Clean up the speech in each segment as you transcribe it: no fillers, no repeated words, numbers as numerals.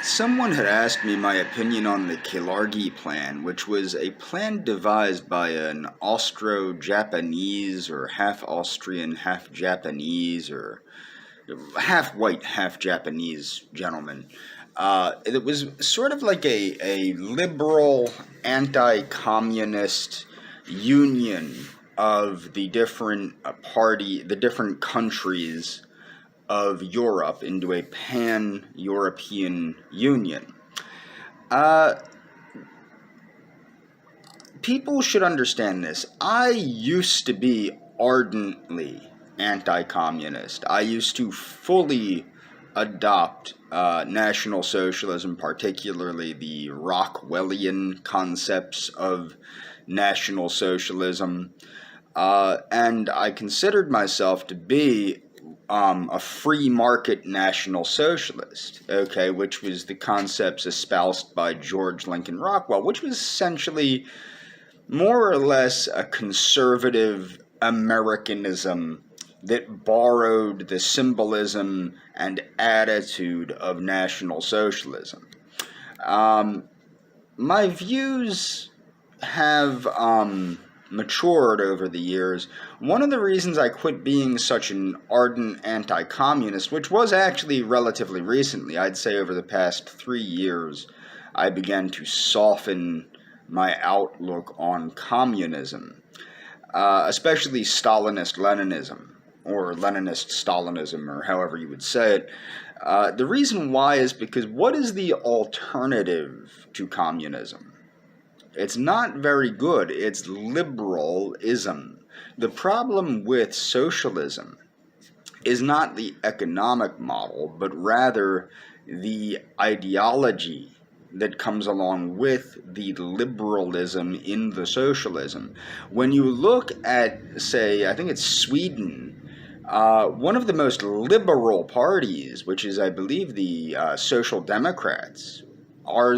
Someone had asked me my opinion on the Kalergi plan, which was a plan devised by an Austro-Japanese or half Austrian, half Japanese, or half white, half Japanese gentleman. It was sort of like a liberal, anti-communist union of the different the different countries of Europe into a pan-European union. Uh, People should understand this. I used to be ardently anti-communist. I used to fully adopt National Socialism, particularly the Rockwellian concepts of National Socialism. And I considered myself to be a free market National Socialist, okay, which was the concepts espoused by George Lincoln Rockwell, which was essentially more or less a conservative Americanism that borrowed the symbolism and attitude of National Socialism. My views have matured over the years. One of the reasons I quit being such an ardent anti-communist, which was actually relatively recently, I'd say over the past 3 years, I began to soften my outlook on communism, especially Stalinist Leninism, or Leninist Stalinism, or however you would say it. The reason why is because what is the alternative to communism? It's not very good. It's liberalism. The problem with socialism is not the economic model, but rather the ideology that comes along with the liberalism in the socialism. When you look at, say, I think it's Sweden, one of the most liberal parties, which is, I believe, the Social Democrats, are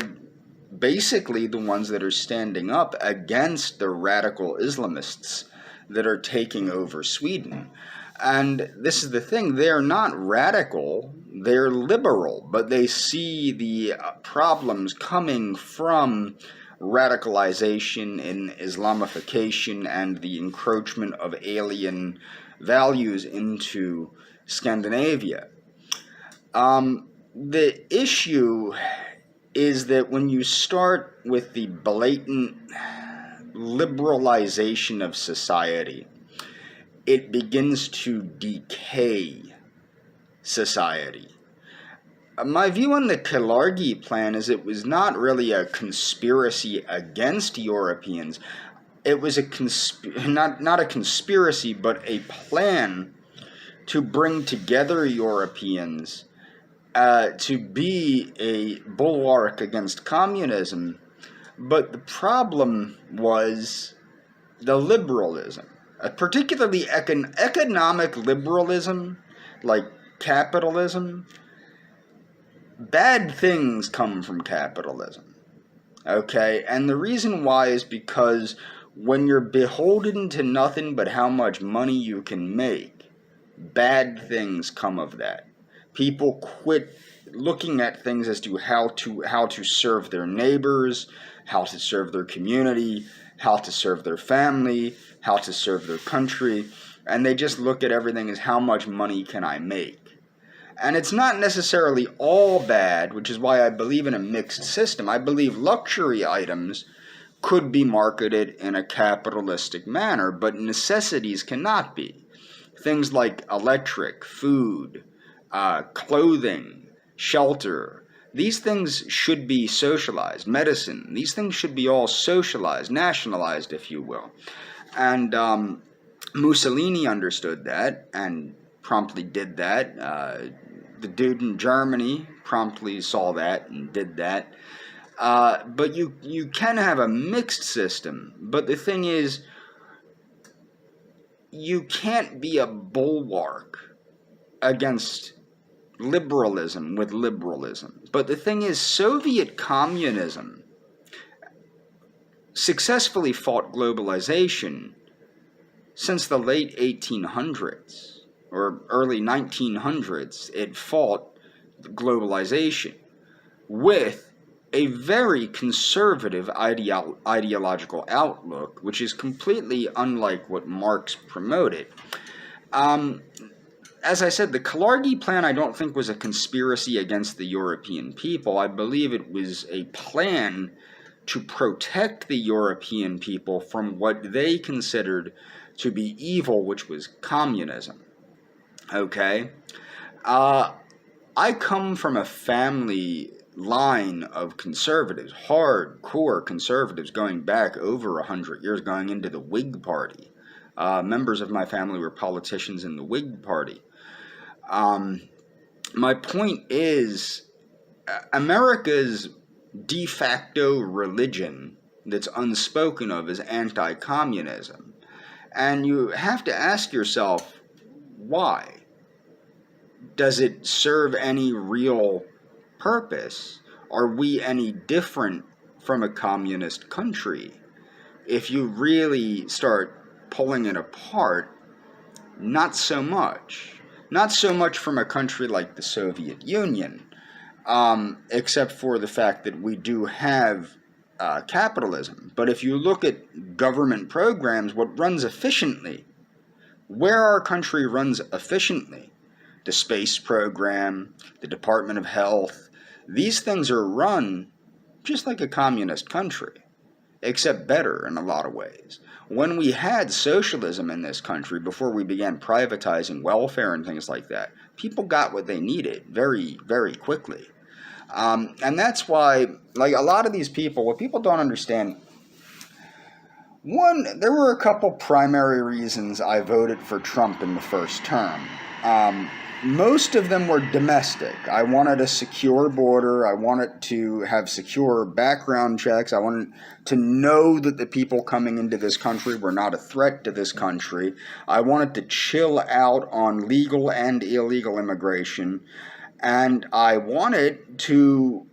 basically the ones that are standing up against the radical Islamists that are taking over Sweden. And this is the thing, they're not radical, they're liberal, but they see the problems coming from radicalization and Islamification and the encroachment of alien values into Scandinavia. The issue is that when you start with the blatant liberalization of society, it begins to decay society. My view on the Kalergi plan is it was not really a conspiracy against Europeans. It was not a conspiracy, but a plan to bring together Europeans to be a bulwark against communism. But the problem was the liberalism. Particularly economic liberalism, like capitalism. Bad things come from capitalism, okay? And the reason why is because when you're beholden to nothing but how much money you can make, bad things come of that. People quit looking at things as to how to serve their neighbors, how to serve their community, how to serve their family, how to serve their country, and they just look at everything as how much money can I make. And it's not necessarily all bad, which is why I believe in a mixed system. I believe luxury items could be marketed in a capitalistic manner, but necessities cannot be. Things like electric, food, clothing, shelter, these things should be socialized. Medicine, these things should be all socialized, nationalized, if you will. And Mussolini understood that and promptly did that. The dude in Germany promptly saw that and did that. But you can have a mixed system. But the thing is, you can't be a bulwark against liberalism with liberalism. But the thing is, Soviet communism successfully fought globalization since the late 1800s or early 1900s. It fought globalization. with a very conservative ideological outlook, which is completely unlike what Marx promoted. Um, as I said, the Kalergi plan I don't think was a conspiracy against the European people. I believe it was a plan to protect the European people from what they considered to be evil, which was communism. Okay? I come from a family line of conservatives, hardcore conservatives, going back over 100 years, going into the Whig Party. Members of my family were politicians in the Whig Party. My point is, America's de facto religion that's unspoken of is anti-communism. And you have to ask yourself, why? Does it serve any real purpose? Are we any different from a communist country? If you really start pulling it apart, not so much. Not so much from a country like the Soviet Union, except for the fact that we do have capitalism. But if you look at government programs, what runs efficiently, where our country runs efficiently, the space program, the Department of Health, these things are run just like a communist country, except better in a lot of ways. When we had socialism in this country, before we began privatizing welfare and things like that, people got what they needed very, very quickly. And that's why, like, a lot of these people, what people don't understand, one, there were a couple primary reasons I voted for Trump in the first term. Most of them were domestic. I wanted a secure border. I wanted to have secure background checks. I wanted to know that the people coming into this country were not a threat to this country. I wanted to chill out on legal and illegal immigration. And I wanted to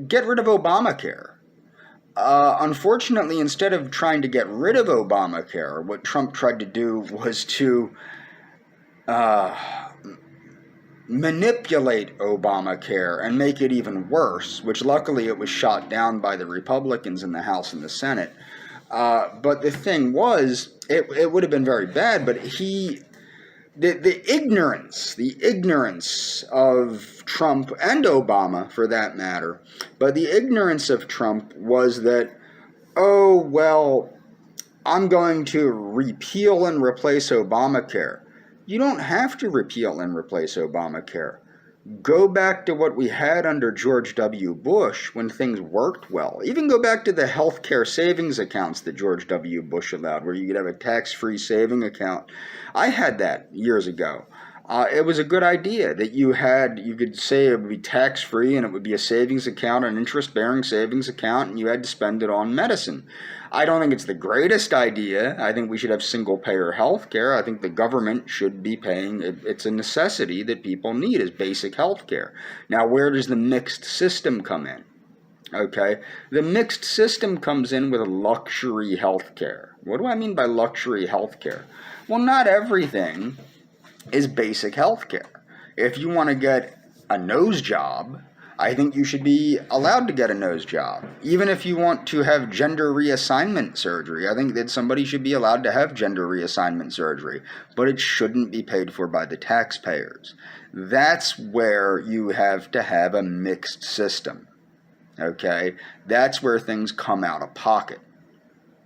get rid of Obamacare. Unfortunately, instead of trying to get rid of Obamacare, what Trump tried to do was to manipulate Obamacare and make it even worse, which luckily it was shot down by the Republicans in the House and the Senate. But the thing was, it would have been very bad, but the ignorance of Trump and Obama, for that matter, but the ignorance of Trump was that, oh, well, I'm going to repeal and replace Obamacare. You don't have to repeal and replace Obamacare. Go back to what we had under George W. Bush when things worked well. Even go back to the healthcare savings accounts that George W. Bush allowed, where you could have a tax-free saving account. I had that years ago. It was a good idea that you could say it would be tax-free and it would be a savings account, an interest-bearing savings account, and you had to spend it on medicine. I don't think it's the greatest idea. I think we should have single-payer health care. I think the government should be paying. It's a necessity that people need as basic health care. Now, where does the mixed system come in? Okay, the mixed system comes in with luxury health care. What do I mean by luxury health care? Well, not everything is basic health care. If you want to get a nose job, I think you should be allowed to get a nose job. Even if you want to have gender reassignment surgery, I think that somebody should be allowed to have gender reassignment surgery, but it shouldn't be paid for by the taxpayers. That's where you have to have a mixed system. Okay? That's where things come out of pocket.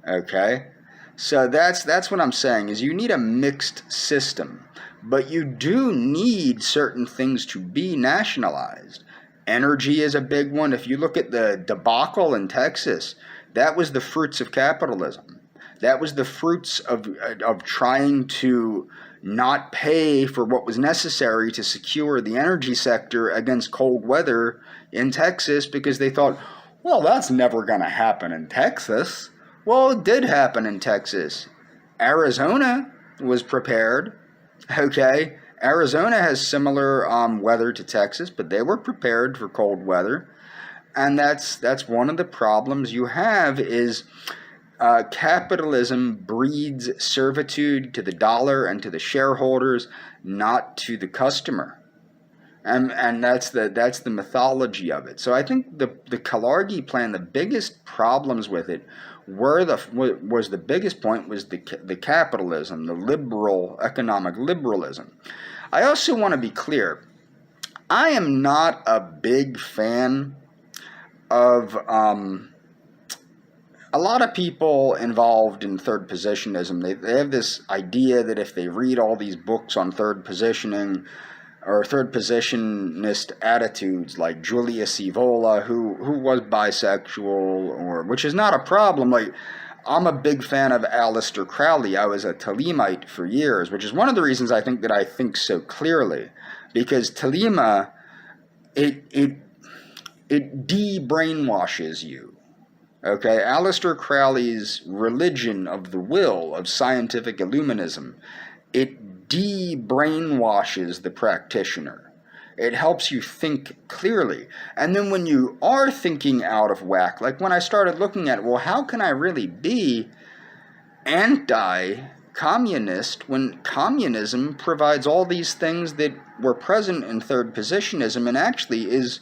Okay? So that's what I'm saying, is you need a mixed system, but you do need certain things to be nationalized. Energy is a big one. If you look at the debacle in Texas, that was the fruits of capitalism. That was the fruits of trying to not pay for what was necessary to secure the energy sector against cold weather in Texas, because they thought, well, that's never going to happen in Texas. Well, it did happen in Texas. Arizona was prepared. Okay? Arizona has similar weather to Texas, but they were prepared for cold weather. And that's one of the problems you have is capitalism breeds servitude to the dollar and to the shareholders, not to the customer. And that's the mythology of it. So I think the Kalergi plan, the biggest problems with it was the biggest point was the capitalism, the liberal economic liberalism. I also want to be clear. I am not a big fan of a lot of people involved in third positionism. They have this idea that if they read all these books on third positioning or third positionist attitudes, like Julius Evola, who was bisexual, or which is not a problem. Like, I'm a big fan of Aleister Crowley. I was a Thelемite for years, which is one of the reasons I think that I think so clearly, because Thelema, it de-brainwashes you. Okay, Aleister Crowley's religion of the will, of scientific illuminism, it de-brainwashes the practitioner. It helps you think clearly. And then when you are thinking out of whack, like when I started looking at, well, how can I really be anti-communist when communism provides all these things that were present in third positionism and actually is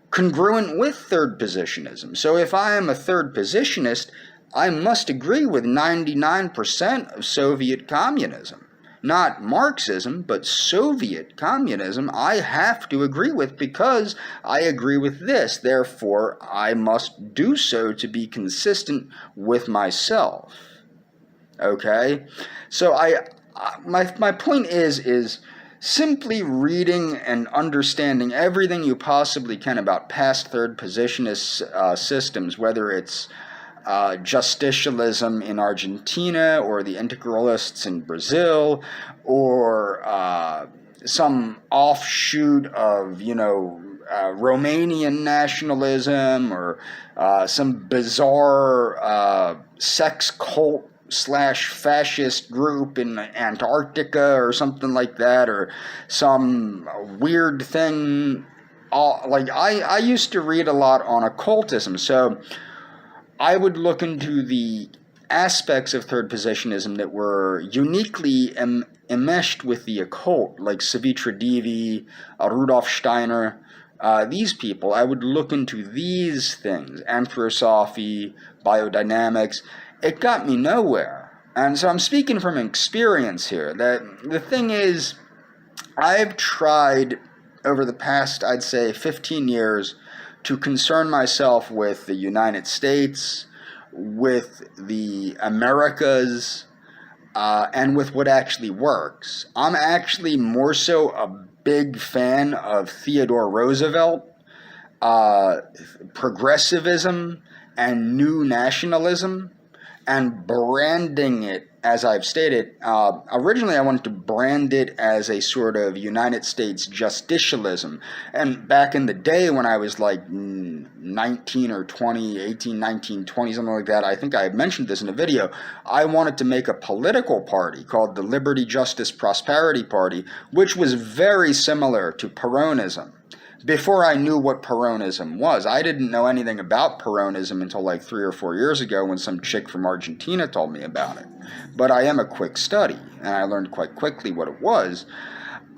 congruent with third positionism? So if I am a third positionist, I must agree with 99% of Soviet communism. Not Marxism, but Soviet communism, I have to agree with because I agree with this. Therefore, I must do so to be consistent with myself. Okay? So my point is simply reading and understanding everything you possibly can about past third positionist systems, whether it's justicialism in Argentina, or the integralists in Brazil, or some offshoot of, Romanian nationalism, or some bizarre sex cult / fascist group in Antarctica or something like that, or some weird thing. Like I used to read a lot on occultism, so I would look into the aspects of third positionism that were uniquely enmeshed with the occult, like Savitra Devi, Rudolf Steiner, these people. I would look into these things, anthroposophy, biodynamics. It got me nowhere. And so I'm speaking from experience here. That the thing is, I've tried over the past, I'd say, 15 years to concern myself with the United States, with the Americas, and with what actually works. I'm actually more so a big fan of Theodore Roosevelt, progressivism, and new nationalism, and branding it, as I've stated. Originally I wanted to brand it as a sort of United States justicialism. And back in the day when I was like 19 or 20, 18, 19, 20, something like that, I think I mentioned this in a video, I wanted to make a political party called the Liberty, Justice, Prosperity Party, which was very similar to Peronism. Before I knew what Peronism was. I didn't know anything about Peronism until like 3 or 4 years ago when some chick from Argentina told me about it. But I am a quick study, and I learned quite quickly what it was.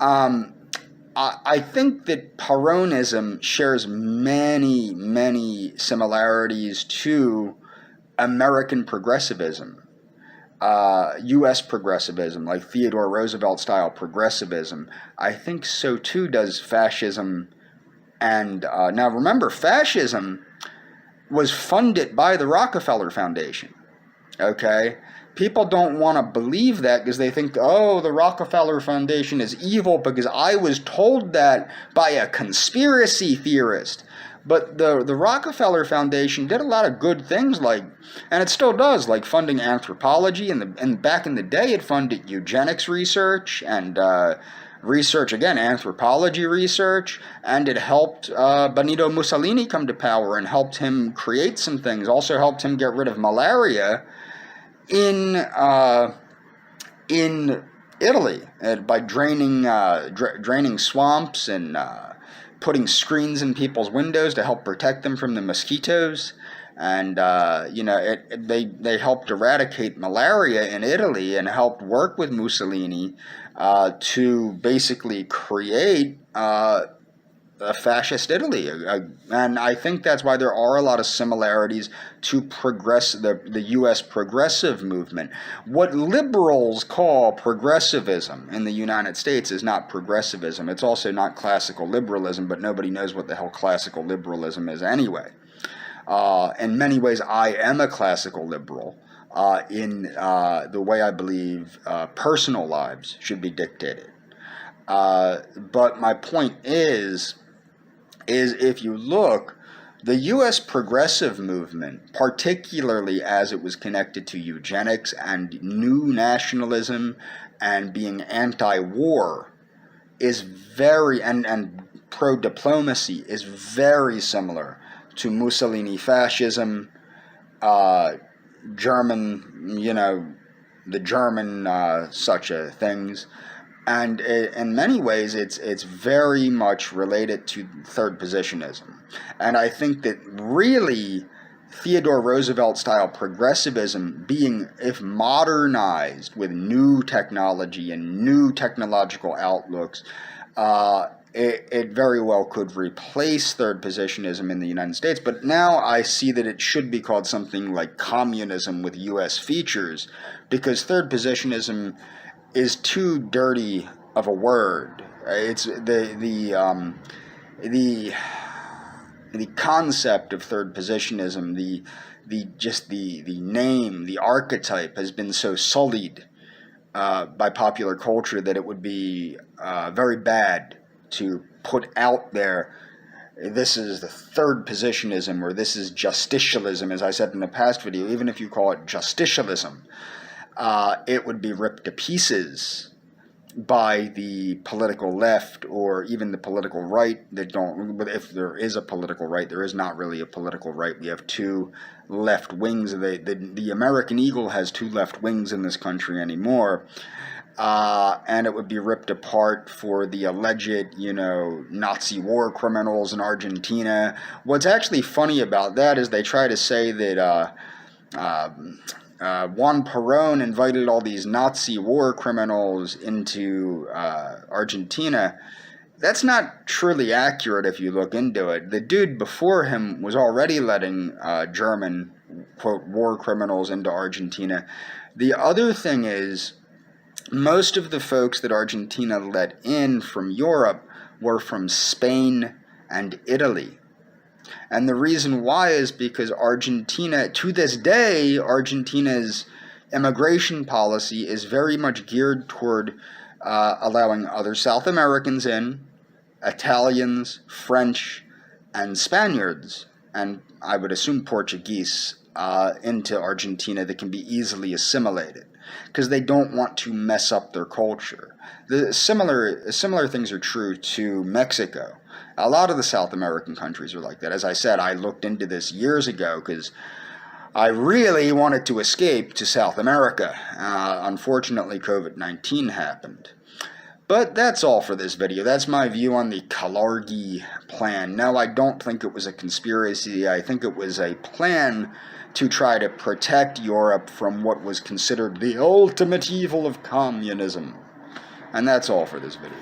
I think that Peronism shares many, many similarities to American progressivism, U.S. progressivism, like Theodore Roosevelt-style progressivism. I think so too does fascism. And now remember, fascism was funded by the Rockefeller Foundation. Okay? People don't want to believe that because they think, oh, the Rockefeller Foundation is evil because I was told that by a conspiracy theorist. But the Rockefeller Foundation did a lot of good things, like, and it still does, like funding anthropology. And back in the day, it funded eugenics research and research, again, anthropology research, and it helped Benito Mussolini come to power and helped him create some things. Also helped him get rid of malaria in Italy by draining swamps and putting screens in people's windows to help protect them from the mosquitoes. And they helped eradicate malaria in Italy and helped work with Mussolini to basically create a fascist Italy. And I think that's why there are a lot of similarities to the U.S. progressive movement. What liberals call progressivism in the United States is not progressivism. It's also not classical liberalism, but nobody knows what the hell classical liberalism is anyway. In many ways, I am a classical liberal in the way I believe personal lives should be dictated. But my point is if you look, the U.S. progressive movement, particularly as it was connected to eugenics and new nationalism and being anti-war, is very, and pro-diplomacy, is very similar to Mussolini fascism, German, the German such things. And in many ways, it's very much related to third positionism. And I think that really Theodore Roosevelt-style progressivism being, if modernized with new technology and new technological outlooks, it very well could replace third positionism in the United States. But now I see that it should be called something like communism with U.S. features, because third positionism is too dirty of a word. It's the concept of third positionism, the name, the archetype has been so sullied by popular culture that it would be very bad to put out there, this is the third positionism, or this is justicialism, as I said in the past video. Even if you call it justicialism, it would be ripped to pieces by the political left or even the political right that don't. But if there is a political right, there is not really a political right. We have two left wings. The American Eagle has two left wings in this country anymore. And it would be ripped apart for the alleged, Nazi war criminals in Argentina. What's actually funny about that is they try to say that Juan Perón invited all these Nazi war criminals into Argentina. That's not truly accurate if you look into it. The dude before him was already letting German, quote, war criminals into Argentina. The other thing is, most of the folks that Argentina let in from Europe were from Spain and Italy. And the reason why is because Argentina, to this day, Argentina's immigration policy is very much geared toward allowing other South Americans in, Italians, French, and Spaniards, and I would assume Portuguese, into Argentina that can be easily assimilated, because they don't want to mess up their culture. The similar things are true to Mexico. A lot of the South American countries are like that. As I said, I looked into this years ago because I really wanted to escape to South America. Unfortunately, COVID-19 happened. But that's all for this video. That's my view on the Kalergi plan. No, I don't think it was a conspiracy. I think it was a plan to try to protect Europe from what was considered the ultimate evil of communism. And that's all for this video.